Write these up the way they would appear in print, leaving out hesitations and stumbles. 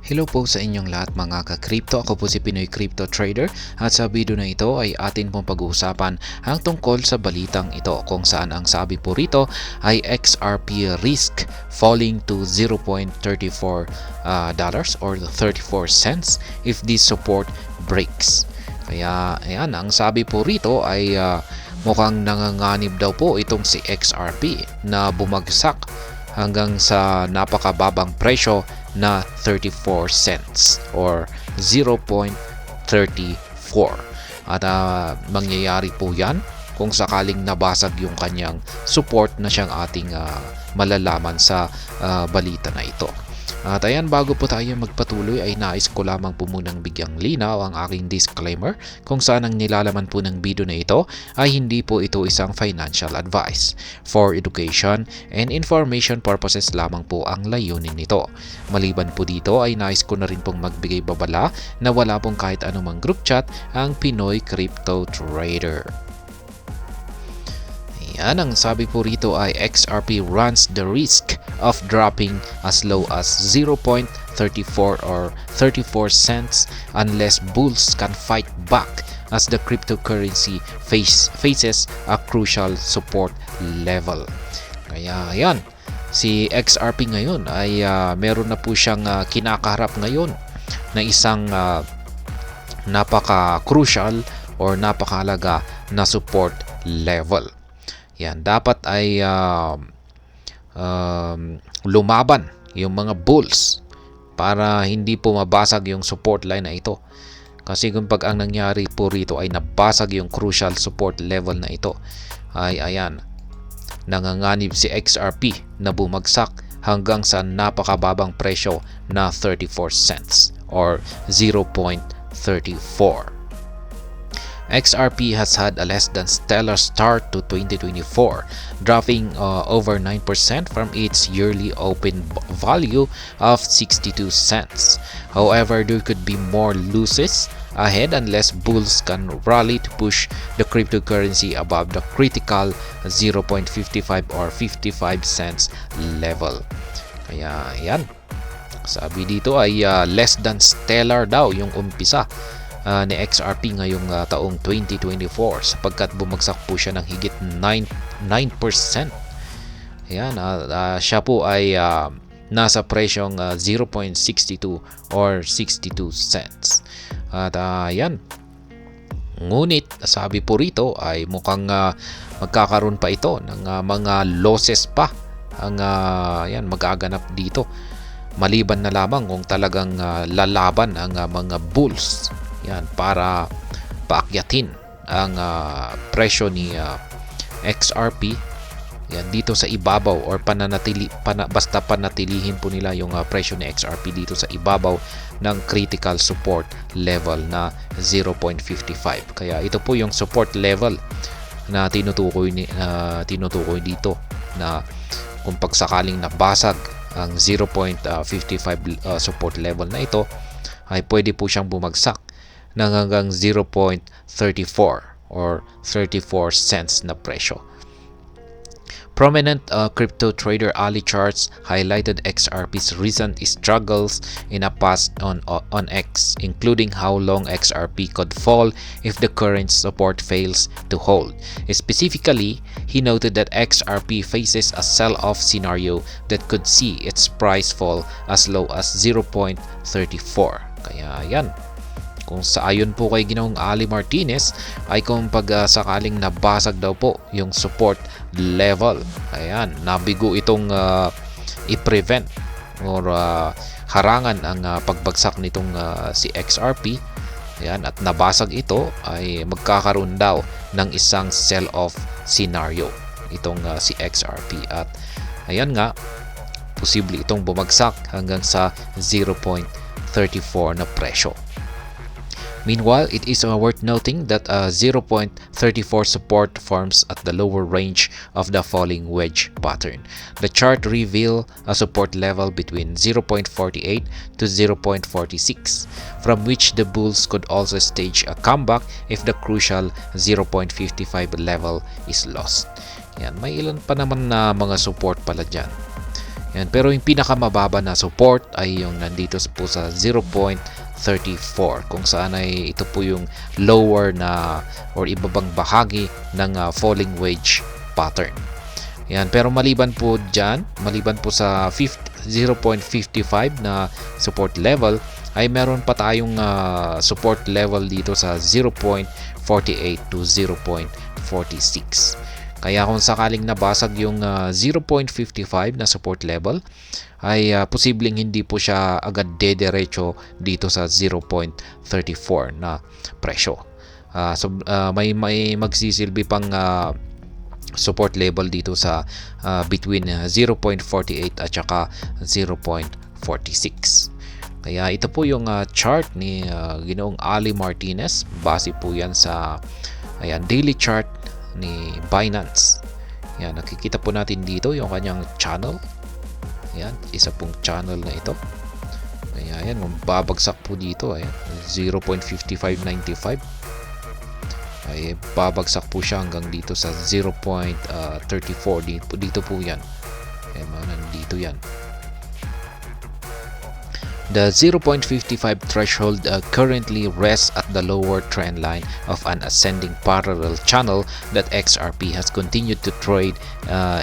Hello po sa inyong lahat mga ka-crypto. Ako po si Pinoy Crypto Trader at sa video na ito ay atin pong pag-uusapan ang tungkol sa balitang ito kung saan ang sabi po rito ay XRP risk falling to $0.34 or 34 cents if this support breaks. Kaya ayan, ang sabi po rito ay mukhang nanganganib daw po itong si XRP na bumagsak hanggang sa napakababang presyo na 34 cents or 0.34. At mangyayari po yan kung sakaling nabasag yung kanyang support na siyang ating malalaman sa balita na ito. At ayan, bago po tayo magpatuloy ay nais ko lamang po munang bigyang linaw ang aking disclaimer kung saan ang nilalaman po ng video na ito ay hindi po ito isang financial advice. For education and information purposes lamang po ang layunin nito. Maliban po dito ay nais ko na rin pong magbigay babala na wala pong kahit anumang group chat ang Pinoy Crypto Trader. Yan, ang sabi po rito ay XRP runs the risk of dropping as low as 0.34 or 34 cents unless bulls can fight back as the cryptocurrency faces a crucial support level. Kaya yan, si XRP ngayon ay meron na po siyang kinakaharap ngayon na isang napaka-crucial or napakahalaga na support level. Yan, dapat ay lumaban yung mga bulls para hindi po mabasag yung support line na ito. Kasi kung pag ang nangyari po rito ay nabasag yung crucial support level na ito, ay ayan, nanganganib si XRP na bumagsak hanggang sa napakababang presyo na 34 cents or 0.34. XRP has had a less than stellar start to 2024, dropping over 9% from its yearly open value of 62 cents. However, there could be more losses ahead unless bulls can rally to push the cryptocurrency above the critical 0.55 or 55 cents level. Kaya yan, sabi dito ay less than stellar daw yung umpisa ni XRP ngayong taong 2024 sapagkat bumagsak po siya ng higit 9%. Ayan, siya po ay nasa presyong 0.62 or 62 cents. At ayan, ngunit sabi po rito ay mukhang magkakaroon pa ito ng mga losses pa ang yan, magaganap dito. Maliban na lamang kung talagang lalaban ang mga bulls. Yan, para paakyatin ang presyo ni XRP yan dito sa ibabaw or basta panatilihin po nila yung presyo ni XRP dito sa ibabaw ng critical support level na 0.55. Kaya ito po yung support level na tinutukoy dito na kung pagsakaling nabasag ang 0.55 support level na ito ay pwede po siyang bumagsak ng hanggang 0.34 or 34 cents na presyo. Prominent crypto trader Ali Charts highlighted XRP's recent struggles in a post on X, including how long XRP could fall if the current support fails to hold. Specifically, he noted that XRP faces a sell-off scenario that could see its price fall as low as 0.34. Kaya yan, kung sa ayon po kay Ginoong Ali Martinez ay kung sakaling nabasag daw po yung support level, ayan, nabigo itong i-prevent or harangan ang pagbagsak nitong si XRP, ayan, at nabasag ito ay magkakaroon daw ng isang sell-off scenario itong si XRP at ayan nga, posible itong bumagsak hanggang sa 0.34 na presyo. Meanwhile, it is worth noting that 0.34 support forms at the lower range of the falling wedge pattern. The chart reveals a support level between 0.48 to 0.46, from which the bulls could also stage a comeback if the crucial 0.55 level is lost. Yan, may ilan pa naman na mga support pala dyan. Yan, pero yung pinakamababa na support ay yung nandito po sa 0.34, kung saan ay ito po yung lower na or ibabang bahagi ng falling wedge pattern. Yan, pero maliban po dyan, maliban po sa 0.55 na support level, ay meron pa tayong support level dito sa 0.48 to 0.46. Kaya kung sakaling nabasag yung 0.55 na support level, ay posibleng hindi po siya agad dederecho dito sa 0.34 na presyo. May magsisilbi pang support level dito sa between 0.48 at saka 0.46. Kaya ito po yung chart ni Ginoong Ali Martinez. Base po yan sa daily chart ni Binance. Yan, nakikita po natin dito yung kanyang channel. Yan, isa pong channel na ito. Kaya yan, babagsak po dito. Ayan, 0.5595. Ay babagsak po siya hanggang dito sa 0.34. Dito po yan. Ayan, nandito yan. The 0.55 threshold currently rests at the lower trend line of an ascending parallel channel that XRP has continued to trade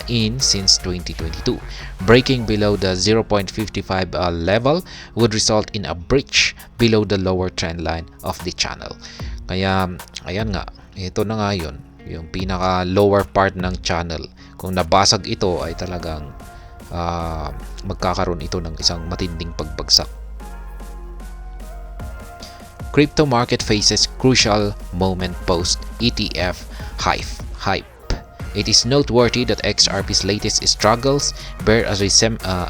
in since 2022. Breaking below the 0.55 level would result in a breach below the lower trend line of the channel. Kaya, ayan nga, ito na nga yun, yung pinaka lower part ng channel. Kung nabasag ito ay talagang magkakaroon ito ng isang matinding pagbagsak. Crypto market faces crucial moment post ETF hype. It is noteworthy that XRP's latest struggles bear a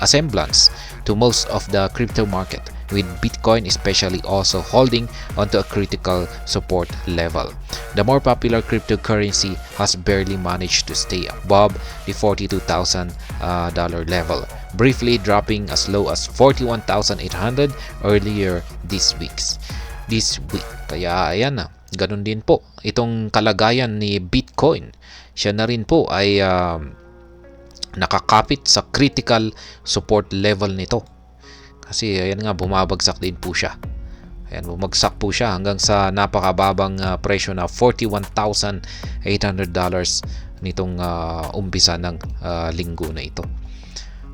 semblance to most of the crypto market, with Bitcoin especially also holding onto a critical support level. The more popular cryptocurrency has barely managed to stay above the $42,000 level, briefly dropping as low as 41,800 earlier this week. Kaya ayan na, ganun din po itong kalagayan ni Bitcoin. Siya na rin po ay nakakapit sa critical support level nito. Kasi ayan nga, bumabagsak din po siya. Ayan, bumagsak po siya hanggang sa napakababang presyo na $41,800 nitong umpisa ng linggo na ito.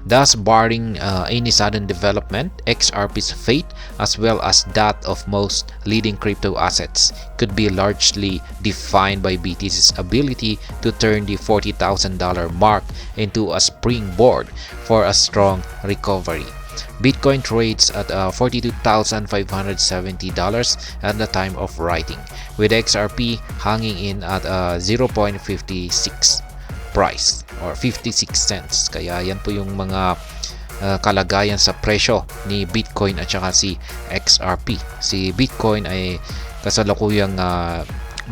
Thus, barring any sudden development, XRP's fate, as well as that of most leading crypto assets, could be largely defined by BTC's ability to turn the $40,000 mark into a springboard for a strong recovery. Bitcoin trades at $42,570 at the time of writing, with XRP hanging in at 0.56 price or 56 cents. Kaya yan po yung mga kalagayan sa presyo ni Bitcoin at saka si XRP. Si Bitcoin ay kasalukuyang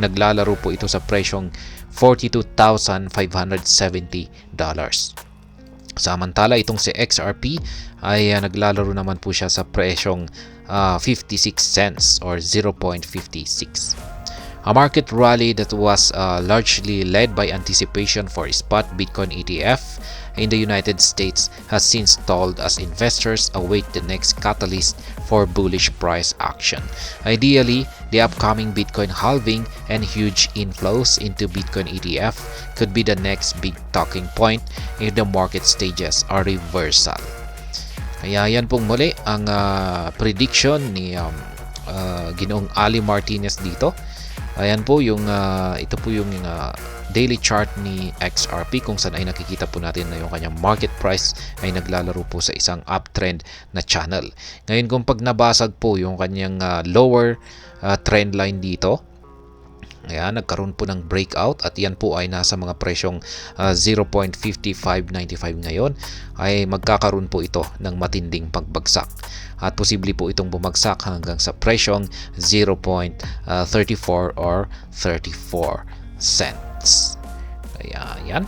naglalaro po ito sa presyong $42,570. Samantala itong si XRP ay naglalaro naman po siya sa presyong 56 cents or 0.56. A market rally that was largely led by anticipation for spot Bitcoin ETF in the United States has since stalled as investors await the next catalyst for bullish price action. Ideally, the upcoming Bitcoin halving and huge inflows into Bitcoin ETF could be the next big talking point if the market stages a reversal. Kaya yan pong muli ang prediction ni Ginoong Ali Martinez dito. Ayan po yung ito po yung daily chart ni XRP, kung saan ay nakikita po natin na yung kanyang market price ay naglalaro po sa isang uptrend na channel. Ngayon kung pag nabasag po yung kanyang lower trend line dito, ayan, nagkaroon po ng breakout at yan po ay nasa mga presyong 0.5595 ngayon, ay magkakaroon po ito ng matinding pagbagsak. At posible po itong bumagsak hanggang sa presyong 0.34 or 34 cents. Kaya yan.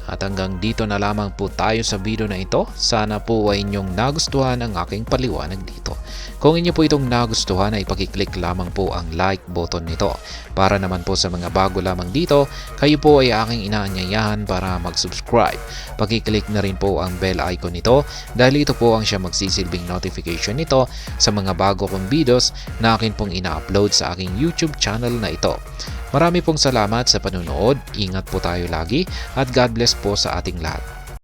At hanggang dito na lamang po tayo sa video na ito. Sana po ay inyong nagustuhan ang aking paliwanag dito. Kung inyo po itong nagustuhan ay pakiclick lamang po ang like button nito. Para naman po sa mga bago lamang dito, kayo po ay aking inaanyayahan para mag-subscribe. Pakiclick na rin po ang bell icon nito dahil ito po ang siya magsisilbing notification nito sa mga bago kong videos na akin pong ina-upload sa aking YouTube channel na ito. Marami pong salamat sa panunood, ingat po tayo lagi at God bless po sa ating lahat.